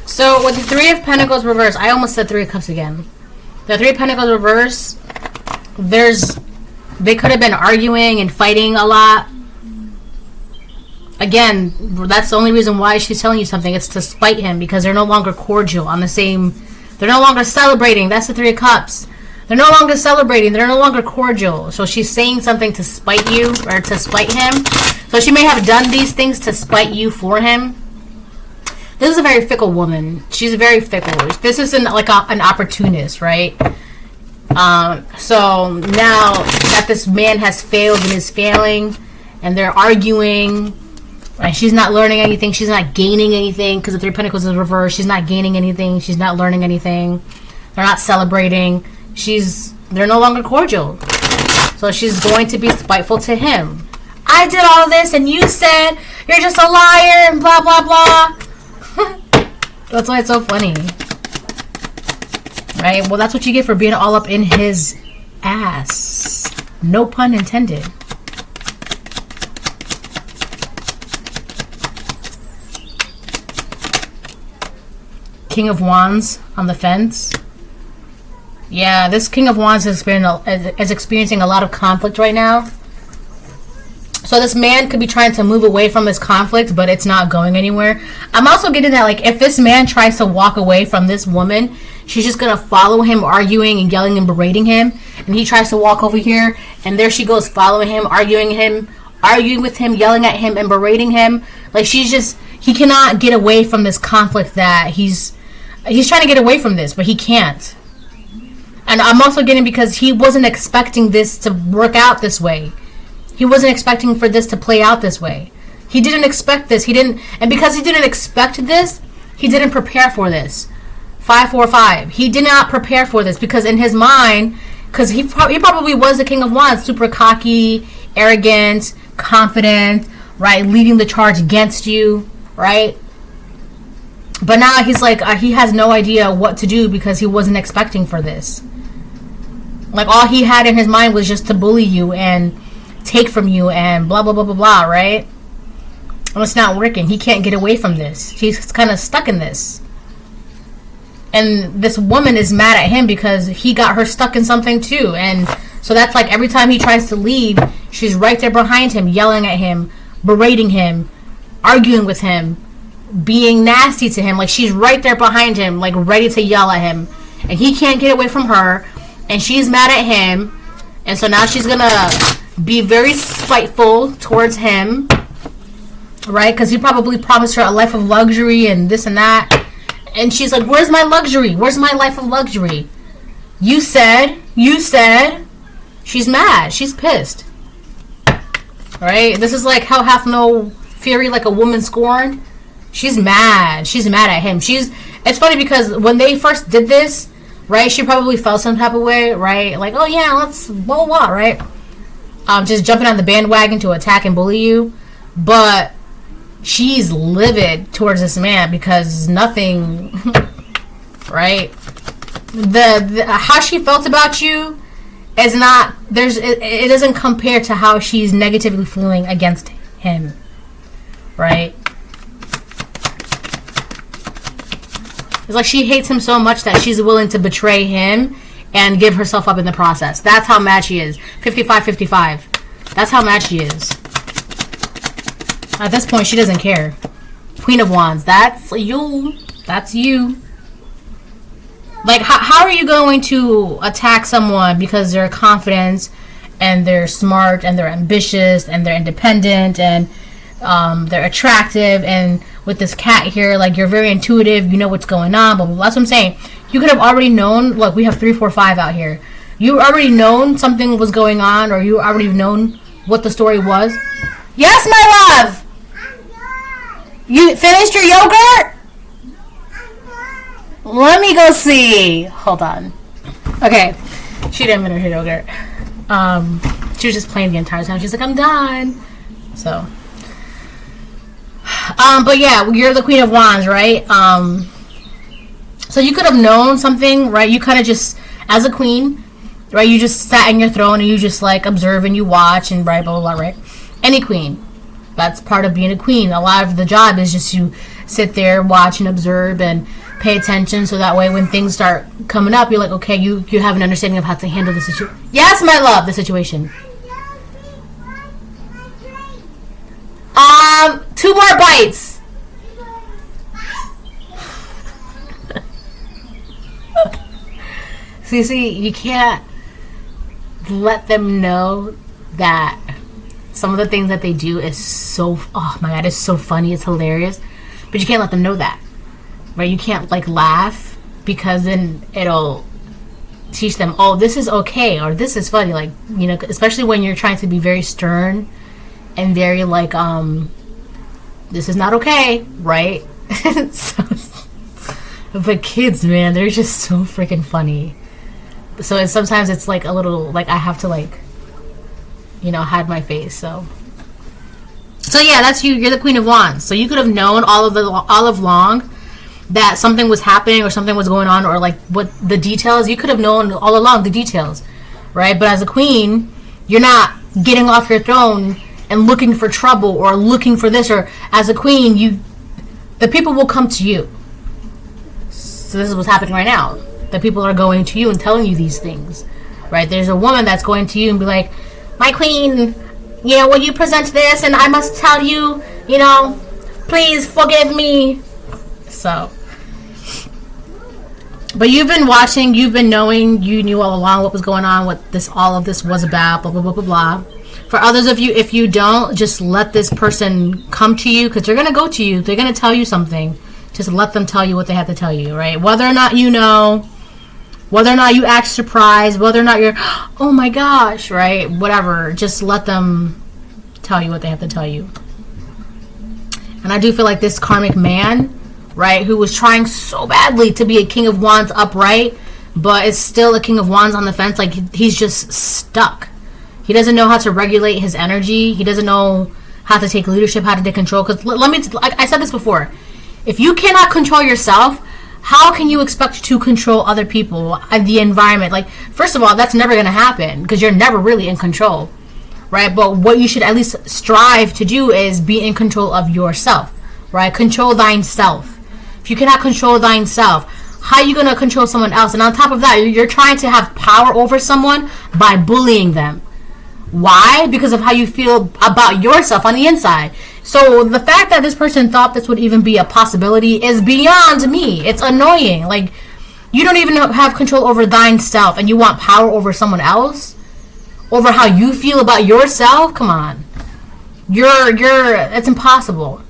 So with the Three of Pentacles reverse, I almost said Three of Cups again. The Three of Pentacles reverse, they could have been arguing and fighting a lot. Again, that's the only reason why she's telling you something. It's to spite him, because they're no longer cordial on the same. They're no longer celebrating. That's the Three of Cups. They're no longer celebrating. They're no longer cordial. So she's saying something to spite you, or to spite him. So she may have done these things to spite you for him. This is a very fickle woman. She's very fickle. This isn't like an opportunist, right? So now that this man has failed and is failing, and they're arguing, and she's not learning anything, she's not gaining anything, because the Three of Pentacles is reversed. She's not gaining anything, she's not learning anything. They're not celebrating. They're no longer cordial. So she's going to be spiteful to him. I did all this, and you said you're just a liar, and blah blah blah. That's why it's so funny. Right? Well, that's what you get for being all up in his ass. No pun intended. King of Wands on the fence. Yeah, this King of Wands is experiencing a lot of conflict right now. So this man could be trying to move away from this conflict, but it's not going anywhere. I'm also getting that, like, if this man tries to walk away from this woman, she's just going to follow him, arguing and yelling and berating him. And he tries to walk over here, and there she goes, following him, arguing with him, yelling at him, and berating him. Like, he cannot get away from this conflict that he's trying to get away from this, but he can't. And I'm also getting, because he wasn't expecting this to work out this way. He wasn't expecting for this to play out this way. He didn't expect this. And because he didn't expect this, he didn't prepare for this. 545. He did not prepare for this, because in his mind, because he probably was the King of Wands, super cocky, arrogant, confident, right, leading the charge against you, right? But now he's like, he has no idea what to do, because he wasn't expecting for this. Like, all he had in his mind was just to bully you and take from you and blah blah blah blah blah, right? And it's not working. He can't get away from this. He's kind of stuck in this. And this woman is mad at him because he got her stuck in something too. And so that's like every time he tries to leave, she's right there behind him, yelling at him, berating him, arguing with him, being nasty to him. Like, she's right there behind him, like, ready to yell at him. And he can't get away from her. And she's mad at him. And so now she's gonna be very spiteful towards him. Right? Because he probably promised her a life of luxury and this and that. And she's like, where's my luxury? Where's my life of luxury? You said. She's mad. She's pissed. Right? This is like how hath no fury like a woman scorned. She's mad. She's mad at him. It's funny because when they first did this, right, she probably felt some type of way, right? Like, oh yeah, let's blah, blah, blah, right? Just jumping on the bandwagon to attack and bully you. But she's livid towards this man because nothing, right? The how she felt about you is not, it doesn't compare to how she's negatively feeling against him, right? It's like she hates him so much that she's willing to betray him and give herself up in the process. That's how mad she is. 55-55. That's how mad she is. At this point, she doesn't care. Queen of Wands. That's you. That's you. Like, how are you going to attack someone because they're confident and they're smart and they're ambitious and they're independent and they're attractive, and with this cat here, like, you're very intuitive, you know what's going on, blah, blah, blah. That's what I'm saying. You could have already known. Look, we have 3, 4, 5 out here. You already known something was going on, or you already known what the story was. Yes, my love. You finished your yogurt? Let me go see. Hold on. Okay. She didn't finish her yogurt. She was just playing the entire time. She's like, I'm done. So. But yeah, you're the Queen of Wands, right? So you could have known something, right? You kind of just, as a queen, right? You just sat in your throne and you just like observe and you watch and right, blah, blah, blah, right? Any queen. That's part of being a queen. A lot of the job is just you sit there, watch and observe and pay attention, so that way when things start coming up, you're like, okay, you have an understanding of how to handle the situation. Yes, my love, the situation. 2 more bites. See, you can't let them know that some of the things that they do is so, oh my god, it's so funny, it's hilarious. But you can't let them know that, right? You can't like laugh, because then it'll teach them, oh, this is okay, or this is funny. Like, you know, especially when you're trying to be very stern and very like, this is not okay, right? So, but kids, man, they're just so freaking funny. So sometimes it's like a little, like I have to like, you know, hide my face. So yeah, that's you. You're the Queen of Wands. So you could have known all along that something was happening or something was going on, or like what the details. You could have known all along the details, right? But as a queen, you're not getting off your throne and looking for trouble or looking for this. Or as a queen, the people will come to you. So this is what's happening right now. The people are going to you and telling you these things, right? There's a woman that's going to you and be like, my queen, you know, will you present this, and I must tell you, you know, please forgive me. So, but you've been watching, you've been knowing, you knew all along what was going on, what all of this was about, blah, blah, blah, blah, blah. For others of you, if you don't, just let this person come to you, because they're going to go to you. They're going to tell you something. Just let them tell you what they have to tell you, right? Whether or not you know, whether or not you act surprised, whether or not you're, oh my gosh, right? Whatever. Just let them tell you what they have to tell you. And I do feel like this karmic man, right, who was trying so badly to be a King of Wands upright, but is still a King of Wands on the fence, like he's just stuck. He doesn't know how to regulate his energy. He doesn't know how to take leadership, how to take control. Because like I said this before, if you cannot control yourself, how can you expect to control other people and the environment? Like, first of all, that's never going to happen, because you're never really in control, right? But what you should at least strive to do is be in control of yourself, right? Control thine self. If you cannot control thine self, how are you going to control someone else? And on top of that, you're trying to have power over someone by bullying them. Why? Because of how you feel about yourself on the inside. So the fact that this person thought this would even be a possibility is beyond me. It's annoying. Like, you don't even have control over thine self, and you want power over someone else? Over how you feel about yourself? Come on. It's impossible.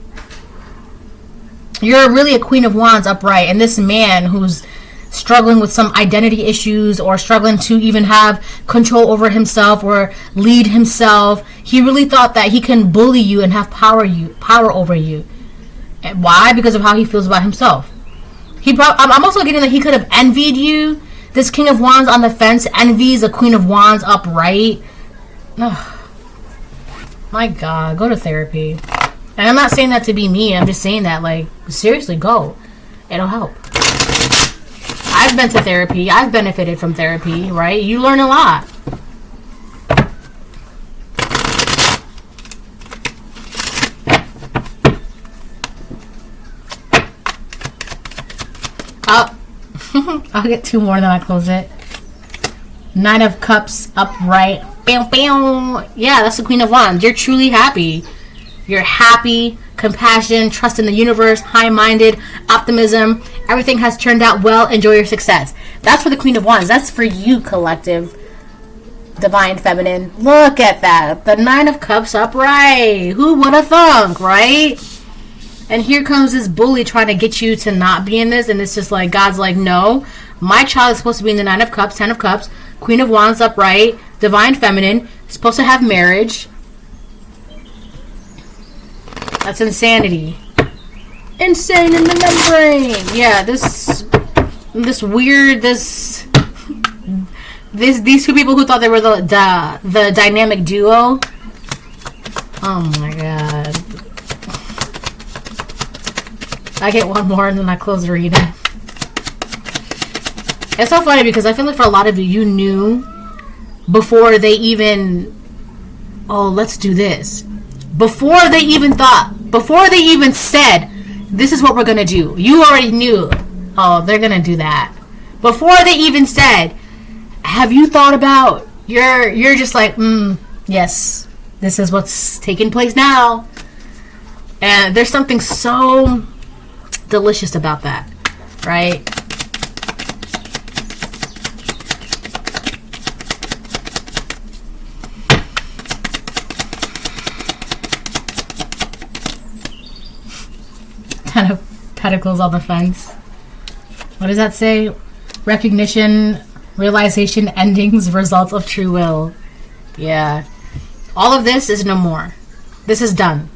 You're really a Queen of Wands upright, and this man who's struggling with some identity issues or struggling to even have control over himself or lead himself, he really thought that he can bully you and have power over you. And why? Because of how he feels about himself. I'm also getting that he could have envied you. This King of Wands on the fence envies a Queen of Wands upright. Ugh. My God, go to therapy. And I'm not saying that to be mean. I'm just saying that, like, seriously, go. It'll help. I've been to therapy. I've benefited from therapy, right? You learn a lot. I'll get 2 more, then I close it. 9 of Cups upright. Bam, bam. Yeah, that's the Queen of Wands. You're truly happy. You're happy, compassion, trust in the universe, high-minded, optimism. Everything has turned out well. Enjoy your success. That's for the Queen of Wands. That's for you, collective, divine feminine. Look at that. The 9 of Cups upright. Who would have thunk, right? And here comes this bully trying to get you to not be in this. And it's just like, God's like, no. My child is supposed to be in the 9 of Cups, 10 of Cups, Queen of Wands upright, divine feminine, supposed to have marriage. That's insanity. Insane in the membrane. Yeah, these two people who thought they were the dynamic duo. Oh my God. I get 1 more and then I close the reading. It's so funny because I feel like for a lot of you, you knew before they even, oh, let's do this. Before they even said, this is what we're going to do. You already knew, oh, they're going to do that. Before they even said, have you thought about, you're just like, yes, this is what's taking place now. And there's something so delicious about that, right? Kind of Pentacles on the fence. What does that say? Recognition, realization, endings, results of true will. Yeah. All of this is no more. This is done.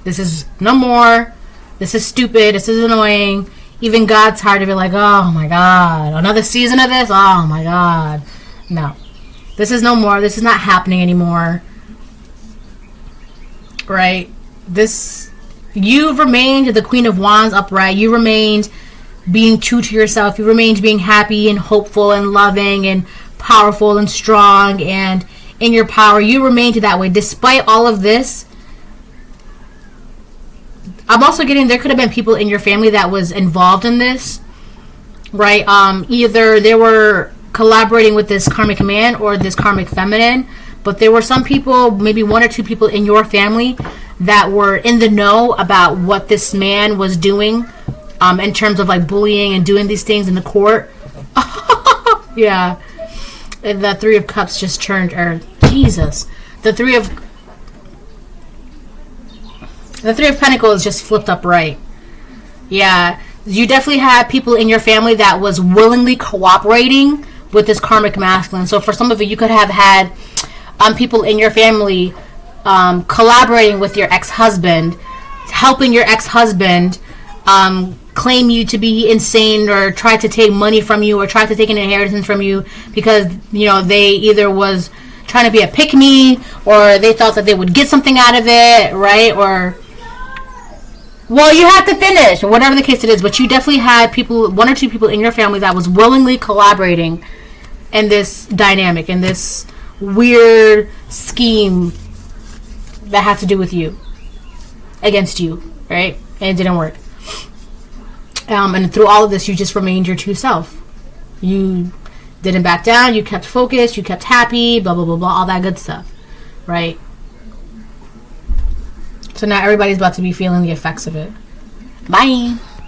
This is no more. This is stupid. This is annoying. Even God's tired of it, like, oh my God, another season of this? Oh my God. No. This is no more. This is not happening anymore. Right? You've remained the Queen of Wands upright. You remained being true to yourself. You remained being happy and hopeful and loving and powerful and strong and in your power. You remained that way despite all of this. I'm also getting there could have been people in your family that was involved in this, right? Either they were collaborating with this karmic man or this karmic feminine, but there were some people, maybe 1 or 2 people in your family that were in the know about what this man was doing in terms of like bullying and doing these things in the court. Yeah. And the 3 of Cups just turned, Jesus. The 3 of Pentacles just flipped upright. Yeah. You definitely had people in your family that was willingly cooperating with this karmic masculine. So for some of you could have had people in your family collaborating with your ex-husband, helping your ex-husband claim you to be insane or try to take money from you or try to take an inheritance from you because, you know, they either was trying to be a pick-me or they thought that they would get something out of it, right? Or, well, you have to finish or whatever the case it is, but you definitely had people, 1 or 2 people in your family that was willingly collaborating in this dynamic, in this weird scheme that had to do with you, against you, right? And it didn't work. And through all of this, you just remained your true self. You didn't back down. You kept focused. You kept happy. Blah, blah, blah, blah. All that good stuff, right? So now everybody's about to be feeling the effects of it. Bye.